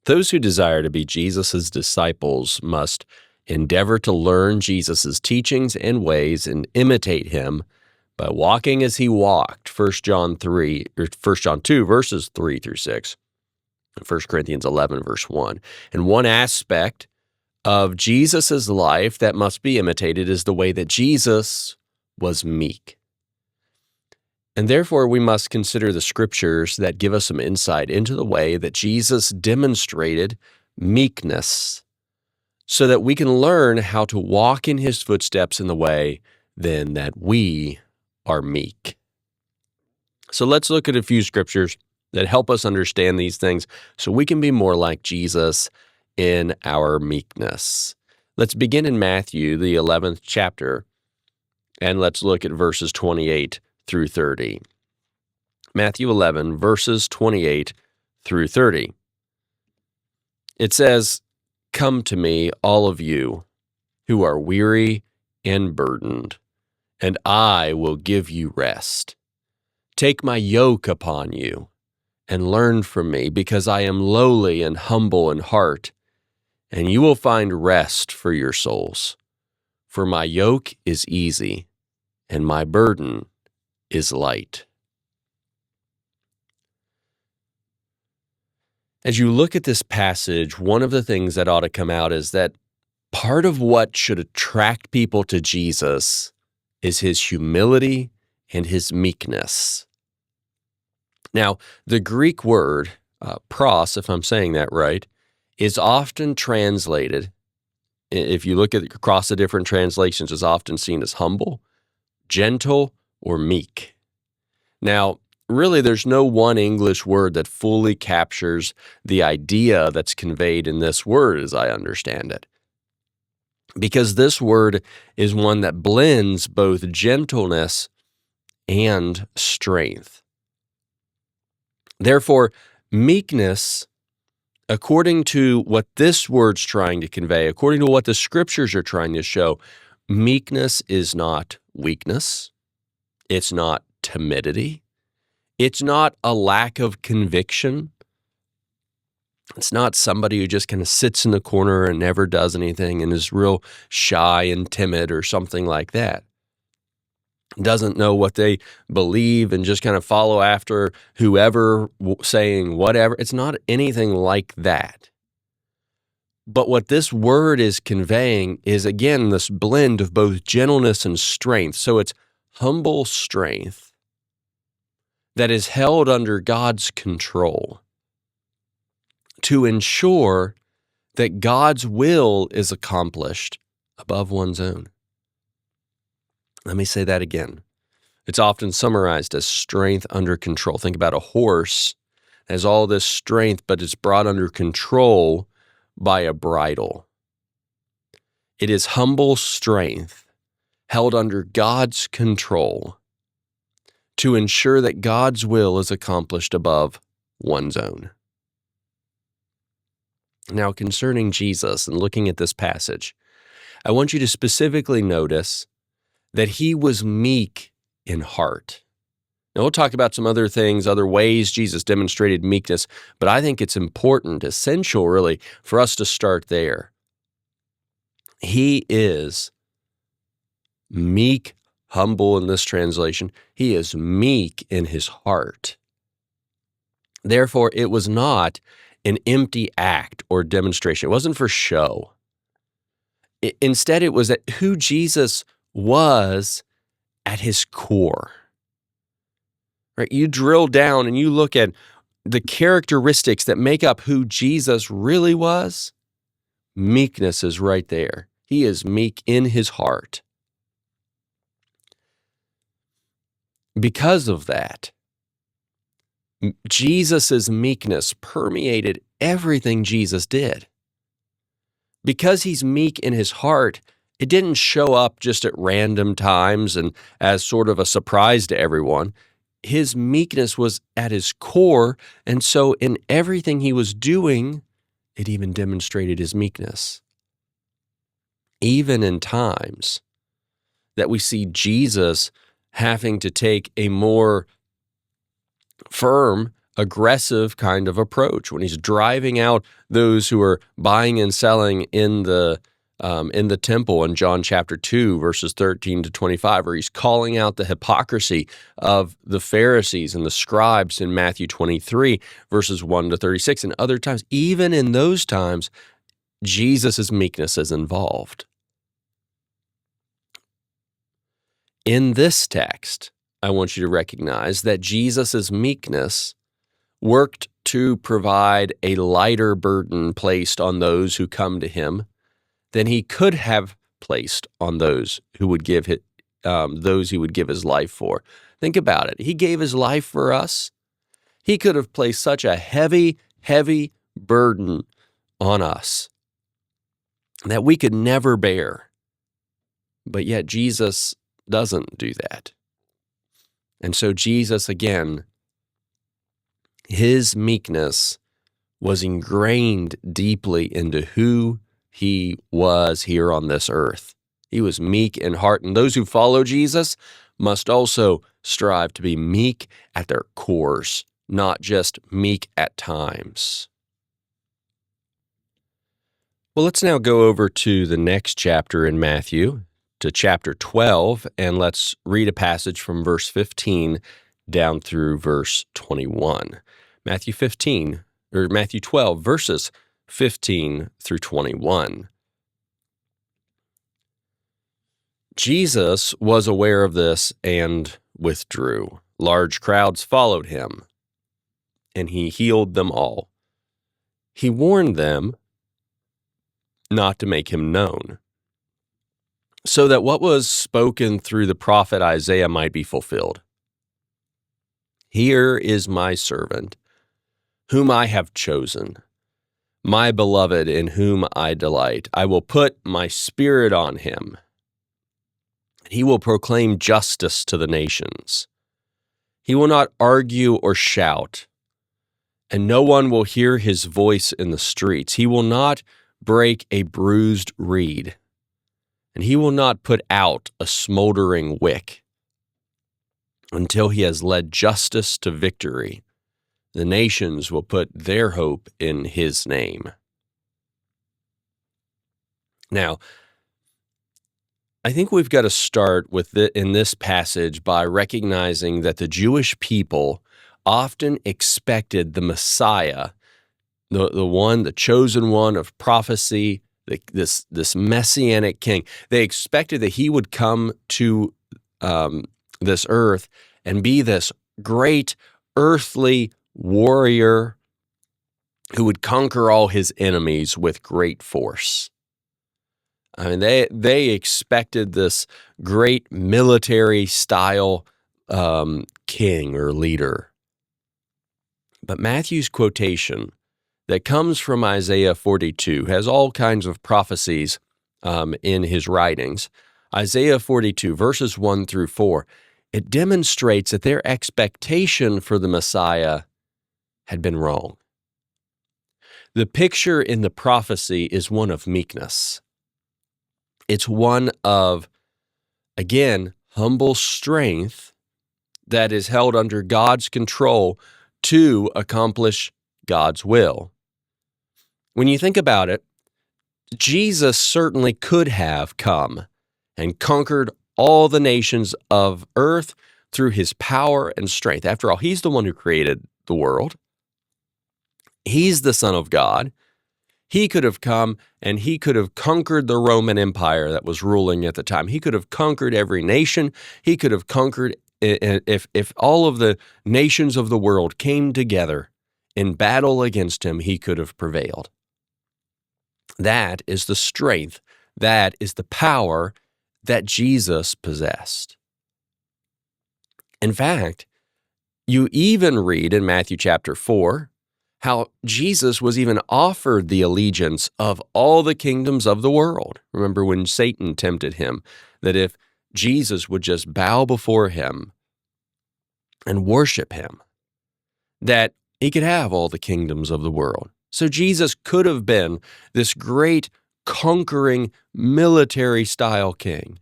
Those who desire to be Jesus' disciples must endeavor to learn Jesus' teachings and ways and imitate him by walking as he walked. 1 John 2, verses 3 through 6, and 1 Corinthians 11, verse 1. And one aspect of Jesus' life that must be imitated is the way that Jesus was meek. And therefore, we must consider the scriptures that give us some insight into the way that Jesus demonstrated meekness so that we can learn how to walk in his footsteps in the way then that we are meek. So let's look at a few scriptures that help us understand these things so we can be more like Jesus in our meekness. Let's begin in Matthew, the 11th chapter, and let's look at verses 28 through 30. Matthew 11, verses 28 through 30. It says, "Come to me, all of you who are weary and burdened, and I will give you rest. Take my yoke upon you and learn from me, because I am lowly and humble in heart, and you will find rest for your souls. For my yoke is easy, and my burden is light." As you look at this passage, one of the things that ought to come out is that part of what should attract people to Jesus is his humility and his meekness. Now, the Greek word, pros, if I'm saying that right, is often translated, if you look at across the different translations, is often seen as humble, gentle, or meek. Now, really, there's no one English word that fully captures the idea that's conveyed in this word, as I understand it. Because this word is one that blends both gentleness and strength. Therefore, meekness, according to what this word's trying to convey, according to what the scriptures are trying to show, meekness is not weakness. It's not timidity. It's not a lack of conviction. It's not somebody who just kind of sits in the corner and never does anything and is real shy and timid or something like that. Doesn't know what they believe and just kind of follow after whoever saying whatever. It's not anything like that. But what this word is conveying is, again, this blend of both gentleness and strength. So it's humble strength that is held under God's control to ensure that God's will is accomplished above one's own. Let me say that again. It's often summarized as strength under control. Think about a horse has all this strength, but it's brought under control by a bridle. It is humble strength held under God's control to ensure that God's will is accomplished above one's own. Now, concerning Jesus and looking at this passage, I want you to specifically notice that he was meek in heart. Now, we'll talk about some other things, other ways Jesus demonstrated meekness, but I think it's important, essential really, for us to start there. He is meek, humble in this translation. He is meek in his heart. Therefore, it was not an empty act or demonstration. It wasn't for show. Instead, it was that who Jesus was at his core. Right? You drill down and you look at the characteristics that make up who Jesus really was. Meekness is right there. He is meek in his heart. Because of that, Jesus' meekness permeated everything Jesus did. Because he's meek in his heart, it didn't show up just at random times and as sort of a surprise to everyone. His meekness was at his core, and so in everything he was doing, it even demonstrated his meekness. Even in times that we see Jesus having to take a more firm aggressive kind of approach when he's driving out those who are buying and selling in the temple in John chapter 2, verses 13 to 25, where he's calling out the hypocrisy of the Pharisees and the scribes in Matthew 23, verses 1 to 36. And other times, even in those times, Jesus' meekness is involved. In this text, I want you to recognize that Jesus' meekness worked to provide a lighter burden placed on those who come to him than he could have placed on those who would give those he would give his life for. Think about it. He gave his life for us. He could have placed such a heavy, heavy burden on us that we could never bear. But yet Jesus doesn't do that. And so Jesus, again, his meekness was ingrained deeply into who he was here on this earth. He was meek in heart, and those who follow Jesus must also strive to be meek at their cores, not just meek at times. Well, let's now go over to the next chapter in Matthew, to chapter 12, and let's read a passage from verse 15 down through verse 21. Matthew 12, verses 15 through 21. Jesus was aware of this and withdrew. Large crowds followed him, and he healed them all. He warned them not to make him known, so that what was spoken through the prophet Isaiah might be fulfilled. Here is my servant, whom I have chosen, my beloved in whom I delight. I will put my spirit on him. He will proclaim justice to the nations. He will not argue or shout, and no one will hear his voice in the streets. He will not break a bruised reed, and he will not put out a smoldering wick until he has led justice to victory. The nations will put their hope in his name. Now, I think we've got to start in this passage by recognizing that the Jewish people often expected the Messiah, the chosen one of prophecy, this messianic king. They expected that he would come to this earth and be this great earthly warrior who would conquer all his enemies with great force. I mean, they expected this great military style king or leader. But Matthew's quotation that comes from Isaiah 42 has all kinds of prophecies in his writings. Isaiah 42, verses 1 through 4, it demonstrates that their expectation for the Messiah had been wrong. The picture in the prophecy is one of meekness. It's one of, again, humble strength that is held under God's control to accomplish God's will. When you think about it, Jesus certainly could have come and conquered all the nations of earth through his power and strength. After all, he's the one who created the world. He's the Son of God. He could have come and he could have conquered the Roman Empire that was ruling at the time. He could have conquered every nation. He could have conquered, if all of the nations of the world came together in battle against him, he could have prevailed. That is the strength, that is the power that Jesus possessed. In fact, you even read in Matthew chapter 4 how Jesus was even offered the allegiance of all the kingdoms of the world. Remember when Satan tempted him, that if Jesus would just bow before him and worship him, that he could have all the kingdoms of the world. So Jesus could have been this great conquering military-style king.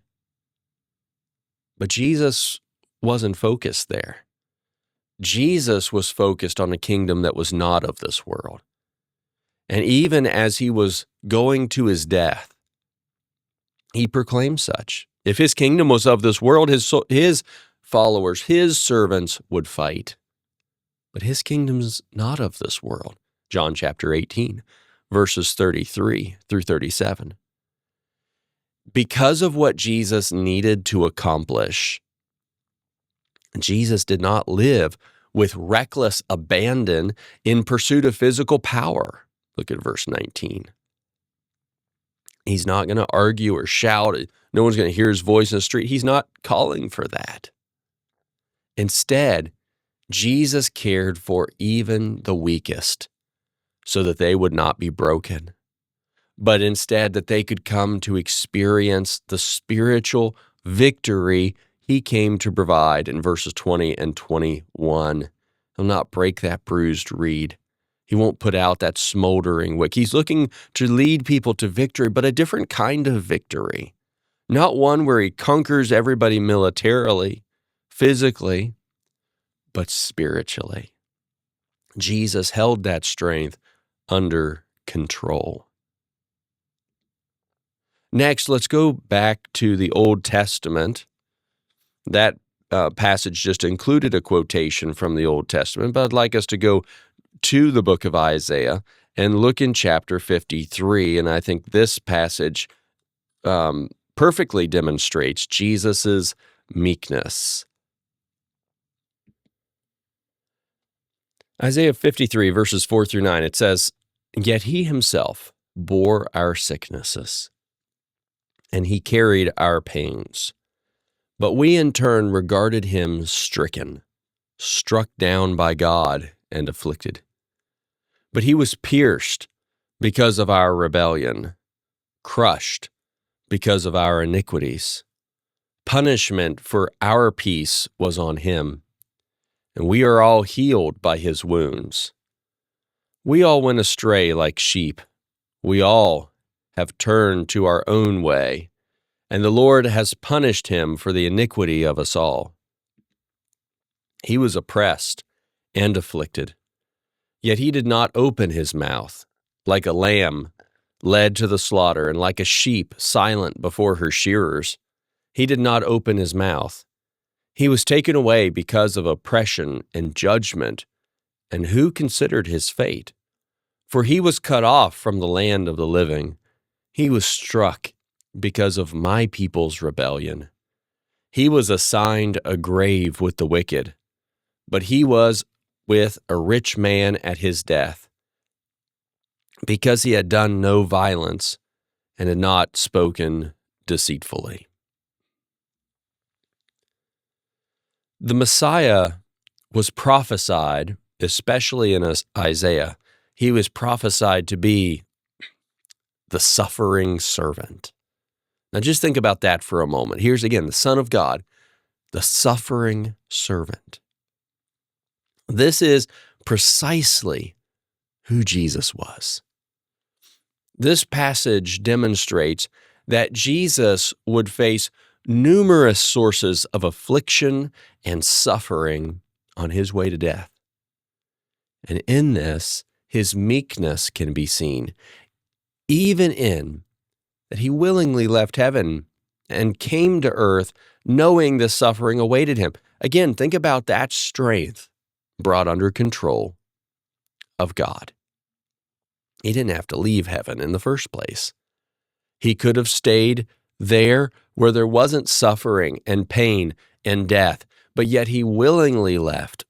But Jesus wasn't focused there. Jesus was focused on a kingdom that was not of this world. And even as he was going to his death, he proclaimed such. If his kingdom was of this world, his followers, his servants would fight. But his kingdom's not of this world. John chapter 18, verses 33 through 37. Because of what Jesus needed to accomplish, Jesus did not live with reckless abandon in pursuit of physical power. Look at verse 19. He's not going to argue or shout. No one's going to hear his voice in the street. He's not calling for that. Instead, Jesus cared for even the weakest so that they would not be broken, but instead that they could come to experience the spiritual victory he came to provide in verses 20 and 21. He'll not break that bruised reed. He won't put out that smoldering wick. He's looking to lead people to victory, but a different kind of victory. Not one where he conquers everybody militarily, physically, but spiritually. Jesus held that strength under control. Next, let's go back to the Old Testament. That passage just included a quotation from the Old Testament, but I'd like us to go to the book of Isaiah and look in chapter 53. And I think this passage perfectly demonstrates Jesus's meekness. Isaiah 53, verses 4 through 9, it says, "Yet he himself bore our sicknesses, and he carried our pains. But we in turn regarded him stricken, struck down by God, and afflicted. But he was pierced because of our rebellion, crushed because of our iniquities. Punishment for our peace was on him, and we are all healed by his wounds. We all went astray like sheep. We all have turned to our own way, and the Lord has punished him for the iniquity of us all. He was oppressed and afflicted, yet he did not open his mouth. Like a lamb led to the slaughter, and like a sheep silent before her shearers, he did not open his mouth. He was taken away because of oppression and judgment, and who considered his fate? For he was cut off from the land of the living. He was struck because of my people's rebellion. He was assigned a grave with the wicked, but he was with a rich man at his death, because he had done no violence and had not spoken deceitfully." The Messiah was prophesied, especially in Isaiah, he was prophesied to be the suffering servant. Now just think about that for a moment. Here's again the Son of God, the suffering servant. This is precisely who Jesus was. This passage demonstrates that Jesus would face numerous sources of affliction and suffering on his way to death. And in this, his meekness can be seen, even in that he willingly left heaven and came to earth knowing the suffering awaited him. Again, think about that strength brought under control of God. He didn't have to leave heaven in the first place. He could have stayed there where there wasn't suffering and pain and death, but yet he willingly left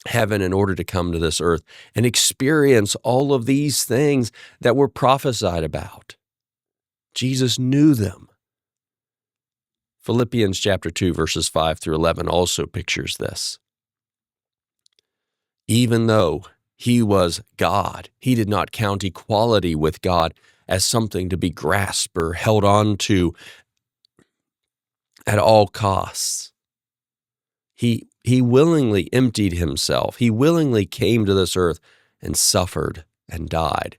heaven in order to come to this earth and experience all of these things that were prophesied about. Jesus knew them. Philippians chapter 2, verses 5 through 11 also pictures this. Even though he was God, he did not count equality with God as something to be grasped or held on to at all costs. He willingly emptied himself. He willingly came to this earth and suffered and died,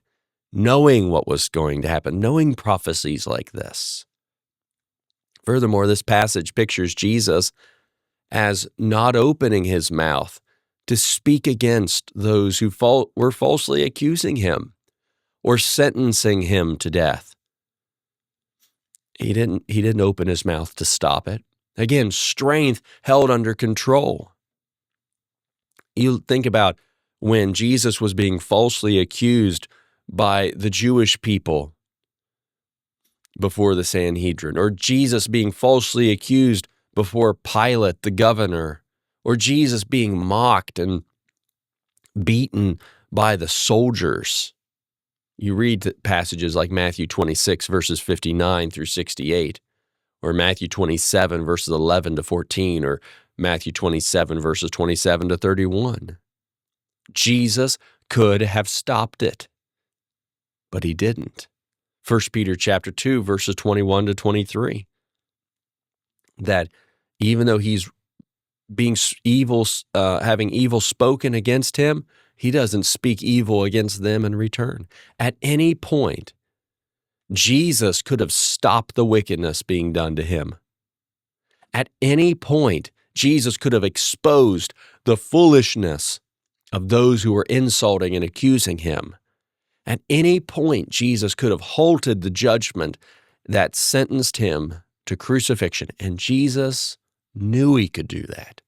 knowing what was going to happen, knowing prophecies like this. Furthermore, this passage pictures Jesus as not opening his mouth to speak against those who were falsely accusing him or sentencing him to death. He didn't open his mouth to stop it. Again, strength held under control. You think about when Jesus was being falsely accused by the Jewish people before the Sanhedrin, or Jesus being falsely accused before Pilate, the governor, or Jesus being mocked and beaten by the soldiers. You read passages like Matthew 26, verses 59 through 68, or Matthew 27, verses 11 to 14, or Matthew 27, verses 27 to 31. Jesus could have stopped it, but he didn't. 1 Peter chapter 2, verses 21 to 23, that even though he's being evil, having evil spoken against him, he doesn't speak evil against them in return. At any point, Jesus could have stopped the wickedness being done to him. At any point, Jesus could have exposed the foolishness of those who were insulting and accusing him. At any point, Jesus could have halted the judgment that sentenced him to crucifixion, and Jesus knew he could do that.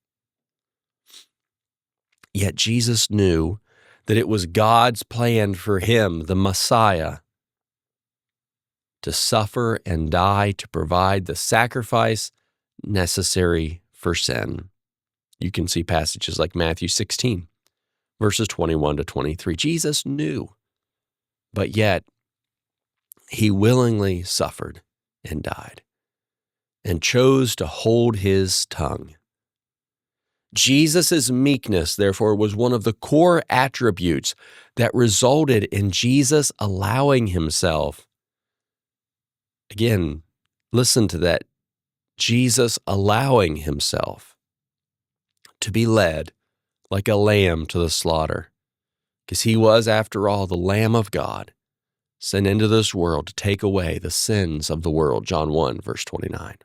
Yet Jesus knew that it was God's plan for him, the Messiah, to suffer and die to provide the sacrifice necessary for sin. You can see passages like Matthew 16, verses 21 to 23. Jesus knew, but yet he willingly suffered and died and chose to hold his tongue. Jesus' meekness, therefore, was one of the core attributes that resulted in Jesus allowing himself. Again, listen to that. Jesus allowing himself to be led like a lamb to the slaughter, because he was, after all, the Lamb of God, sent into this world to take away the sins of the world. John 1, verse 29.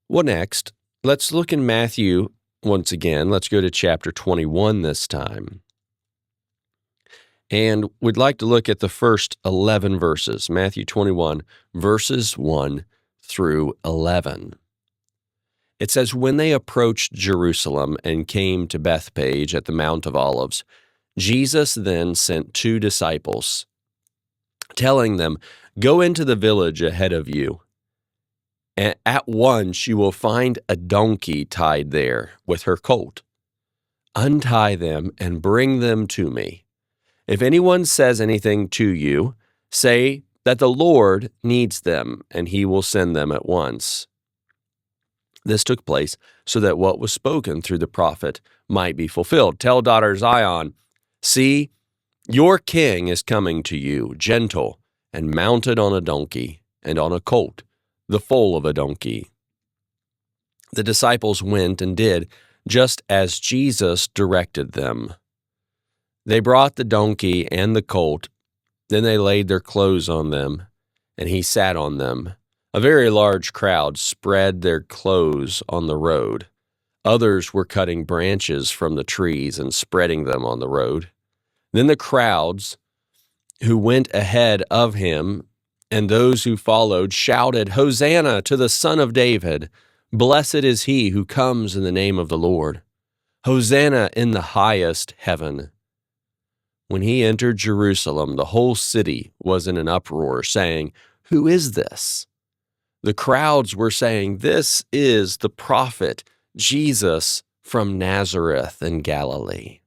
Well, next, let's look in Matthew once again. Let's go to chapter 21 this time. And we'd like to look at the first 11 verses, Matthew 21, verses 1 through 11. It says, "When they approached Jerusalem and came to Bethphage at the Mount of Olives, Jesus then sent 2 disciples, telling them, 'Go into the village ahead of you. And at once you will find a donkey tied there with her colt. Untie them and bring them to me. If anyone says anything to you, say that the Lord needs them, and he will send them at once.' This took place so that what was spoken through the prophet might be fulfilled. 'Tell daughter Zion, see, your king is coming to you, gentle and mounted on a donkey and on a colt, the foal of a donkey.' The disciples went and did just as Jesus directed them. They brought the donkey and the colt. Then they laid their clothes on them, and he sat on them. A very large crowd spread their clothes on the road. Others were cutting branches from the trees and spreading them on the road. Then the crowds who went ahead of him and those who followed shouted, 'Hosanna to the Son of David! Blessed is he who comes in the name of the Lord! Hosanna in the highest heaven!' When he entered Jerusalem, the whole city was in an uproar, saying, 'Who is this?' The crowds were saying, 'This is the prophet Jesus from Nazareth in Galilee.'"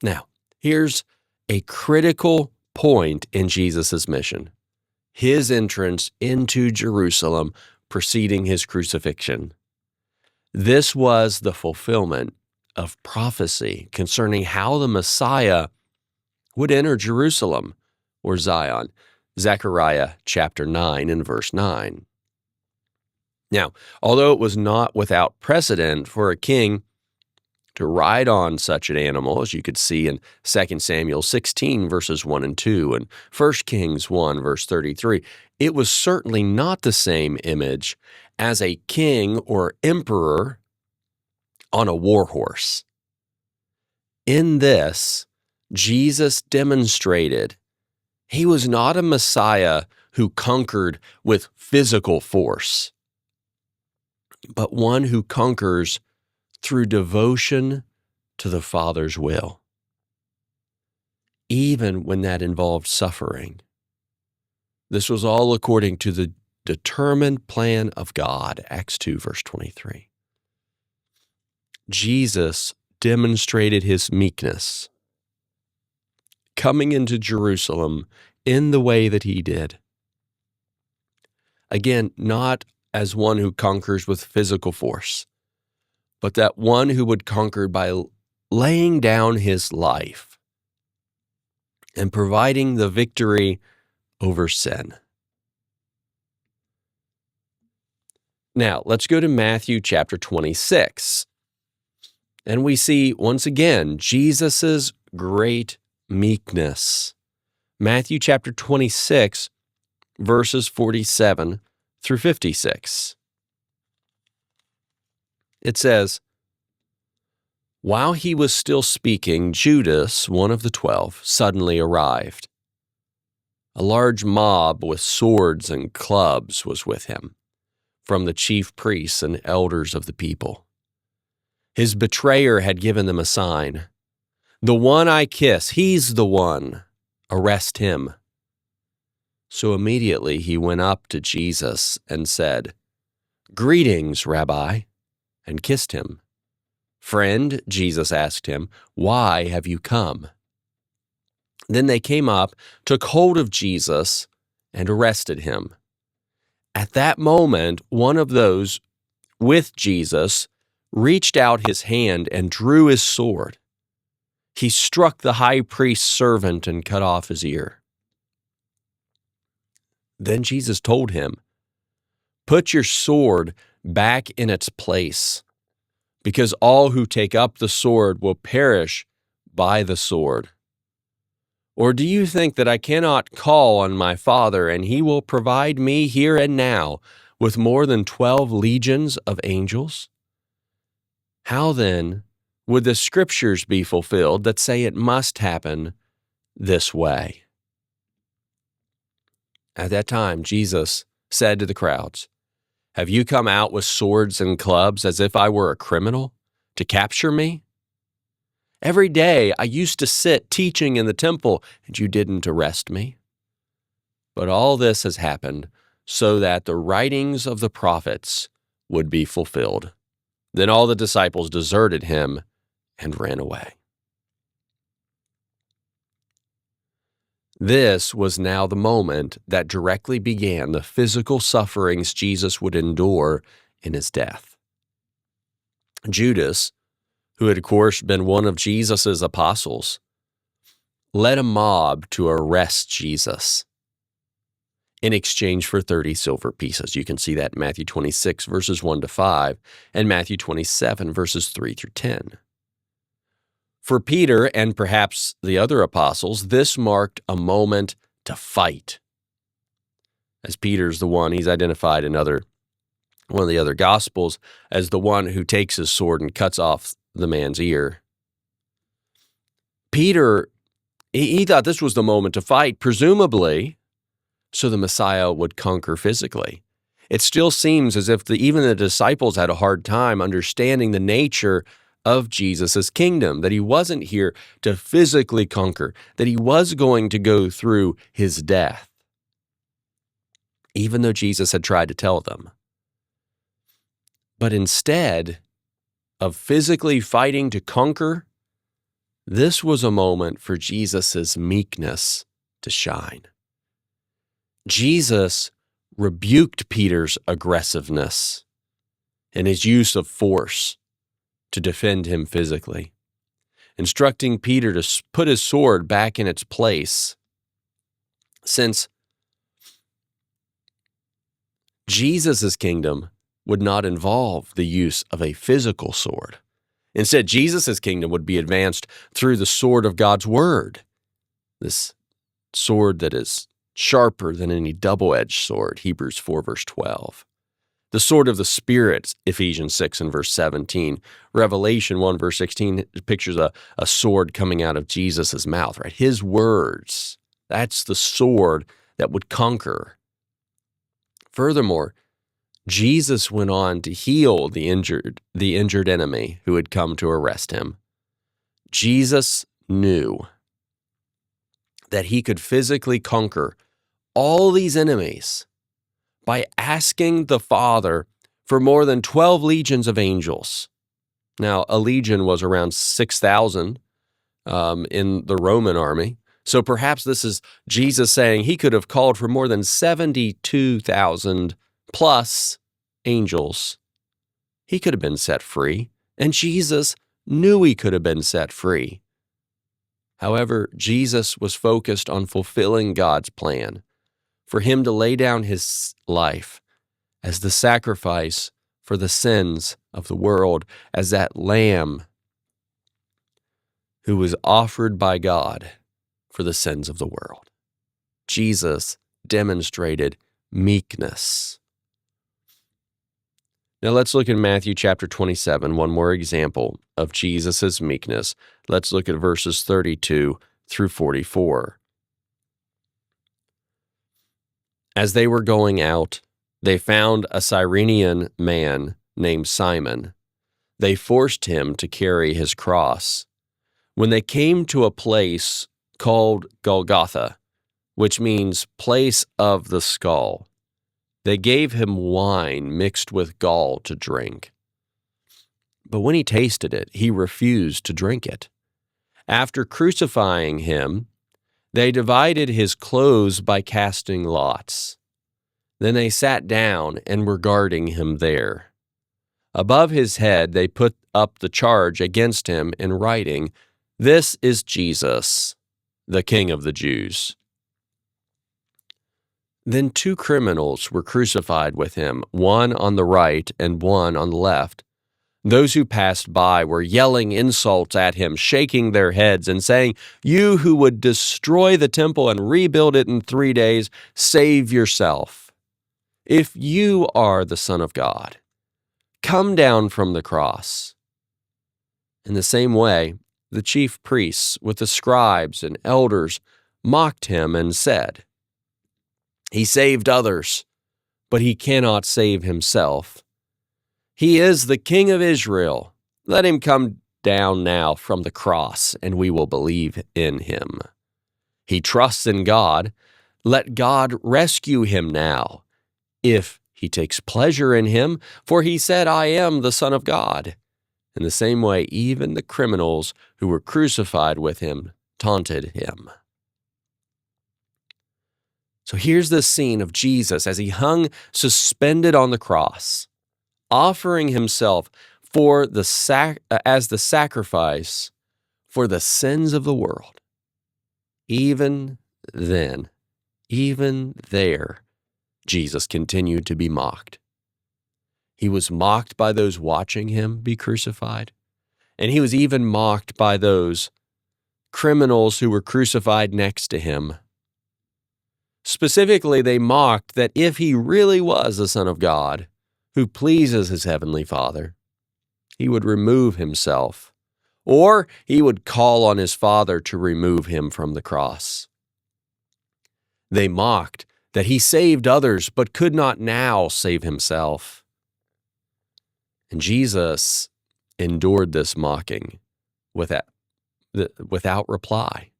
Now, here's a critical point in Jesus' mission: his entrance into Jerusalem preceding his crucifixion. This was the fulfillment of prophecy concerning how the Messiah would enter Jerusalem, or Zion, Zechariah chapter 9 and verse 9. Now, although it was not without precedent for a king to ride on such an animal, as you could see in 2 Samuel 16, verses 1 and 2, and 1 Kings 1, verse 33, it was certainly not the same image as a king or emperor on a war horse. In this, Jesus demonstrated he was not a Messiah who conquered with physical force, but one who conquers through devotion to the Father's will, even when that involved suffering. This was all according to the determined plan of God, Acts 2, verse 23. Jesus demonstrated his meekness, coming into Jerusalem in the way that he did. Again, not as one who conquers with physical force, but that one who would conquer by laying down his life and providing the victory over sin. Now, let's go to Matthew chapter 26. And we see, once again, Jesus' great meekness. Matthew chapter 26, verses 47 through 56. It says, "While he was still speaking, Judas, one of the 12, suddenly arrived. A large mob with swords and clubs was with him, from the chief priests and elders of the people. His betrayer had given them a sign. 'The one I kiss, he's the one. Arrest him.' So immediately he went up to Jesus and said, 'Greetings, Rabbi,' and kissed him. 'Friend,' Jesus asked him, 'why have you come?' Then they came up, took hold of Jesus, and arrested him. At that moment, one of those with Jesus reached out his hand and drew his sword. He struck the high priest's servant and cut off his ear. Then Jesus told him, 'Put your sword back in its place, because all who take up the sword will perish by the sword. Or do you think that I cannot call on my Father, and he will provide me here and now with more than 12 legions of angels? How then would the scriptures be fulfilled that say it must happen this way?' At that time, Jesus said to the crowds, 'Have you come out with swords and clubs as if I were a criminal to capture me? Every day I used to sit teaching in the temple, and you didn't arrest me. But all this has happened so that the writings of the prophets would be fulfilled.' Then all the disciples deserted him and ran away." This was now the moment that directly began the physical sufferings Jesus would endure in his death. Judas, who had of course been one of Jesus' apostles, led a mob to arrest Jesus in exchange for 30 silver pieces. You can see that in Matthew 26, verses 1 to 5, and Matthew 27, verses 3 through 10. For Peter and perhaps the other apostles, this marked a moment to fight. As Peter's the one, he's identified in one of the other Gospels as the one who takes his sword and cuts off the man's ear. Peter, he thought this was the moment to fight, presumably so the Messiah would conquer physically. It still seems as if even the disciples had a hard time understanding the nature of Jesus' kingdom, that he wasn't here to physically conquer, that he was going to go through his death, even though Jesus had tried to tell them. But instead of physically fighting to conquer, this was a moment for Jesus' meekness to shine. Jesus rebuked Peter's aggressiveness and his use of force to defend him physically, instructing Peter to put his sword back in its place, since Jesus' kingdom would not involve the use of a physical sword. Instead, Jesus' kingdom would be advanced through the sword of God's word, this sword that is sharper than any double-edged sword, Hebrews 4, verse 12. The sword of the Spirit, Ephesians 6 and verse 17. Revelation 1, verse 16 pictures a sword coming out of Jesus' mouth, right? His words, that's the sword that would conquer. Furthermore, Jesus went on to heal the injured enemy who had come to arrest him. Jesus knew that he could physically conquer all these enemies by asking the Father for more than 12 legions of angels. Now, a legion was around 6,000 in the Roman army. So perhaps this is Jesus saying he could have called for more than 72,000 plus angels. He could have been set free, and Jesus knew he could have been set free. However, Jesus was focused on fulfilling God's plan for him to lay down his life as the sacrifice for the sins of the world, as that lamb who was offered by God for the sins of the world. Jesus demonstrated meekness. Now let's look in Matthew chapter 27, one more example of Jesus' meekness. Let's look at verses 32 through 44. As they were going out, they found a Cyrenian man named Simon. They forced him to carry his cross. When they came to a place called Golgotha, which means place of the skull, they gave him wine mixed with gall to drink. But when he tasted it, he refused to drink it. After crucifying him, they divided his clothes by casting lots. Then they sat down and were guarding him there. Above his head they put up the charge against him in writing, "This is Jesus, the King of the Jews." Then 2 criminals were crucified with him, one on the right and one on the left. Those who passed by were yelling insults at him, shaking their heads and saying, "You who would destroy the temple and rebuild it in 3 days, save yourself. If you are the Son of God, come down from the cross." In the same way, the chief priests with the scribes and elders mocked him and said, "He saved others, but he cannot save himself. He is the King of Israel. Let him come down now from the cross, and we will believe in him. He trusts in God. Let God rescue him now, if he takes pleasure in him, for he said, 'I am the Son of God.'" In the same way, even the criminals who were crucified with him taunted him. So here's the scene of Jesus as he hung suspended on the cross, offering himself for as the sacrifice for the sins of the world. Even then, even there, Jesus continued to be mocked. He was mocked by those watching him be crucified, and he was even mocked by those criminals who were crucified next to him. Specifically, they mocked that if he really was the Son of God, who pleases his heavenly Father, he would remove himself, or he would call on his Father to remove him from the cross. They mocked that he saved others but could not now save himself. And Jesus endured this mocking without reply.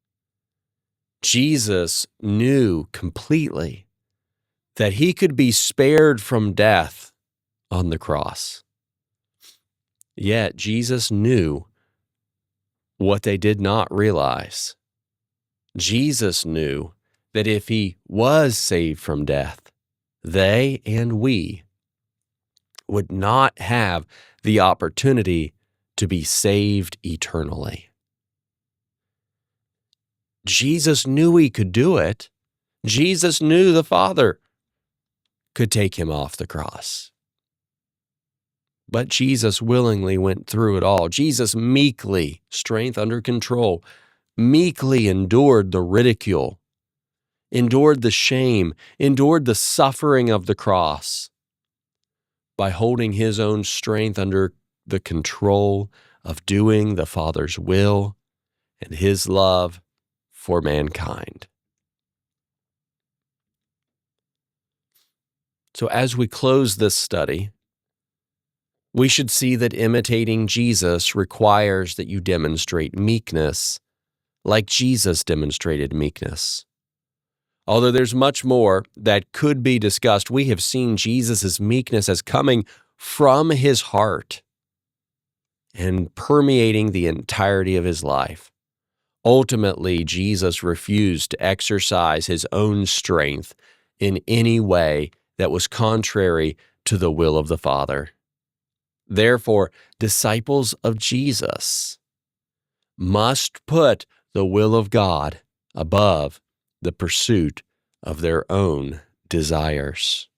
Jesus knew completely that he could be spared from death on the cross. Yet Jesus knew what they did not realize. Jesus knew that if he was saved from death, they and we would not have the opportunity to be saved eternally. Jesus knew he could do it. Jesus knew the Father could take him off the cross. But Jesus willingly went through it all. Jesus meekly, strength under control, meekly endured the ridicule. endured the shame, endured the suffering of the cross by holding his own strength under the control of doing the Father's will and his love for mankind. So as we close this study, we should see that imitating Jesus requires that you demonstrate meekness like Jesus demonstrated meekness. Although there's much more that could be discussed, we have seen Jesus' meekness as coming from his heart and permeating the entirety of his life. Ultimately, Jesus refused to exercise his own strength in any way that was contrary to the will of the Father. Therefore, disciples of Jesus must put the will of God above the pursuit of their own desires.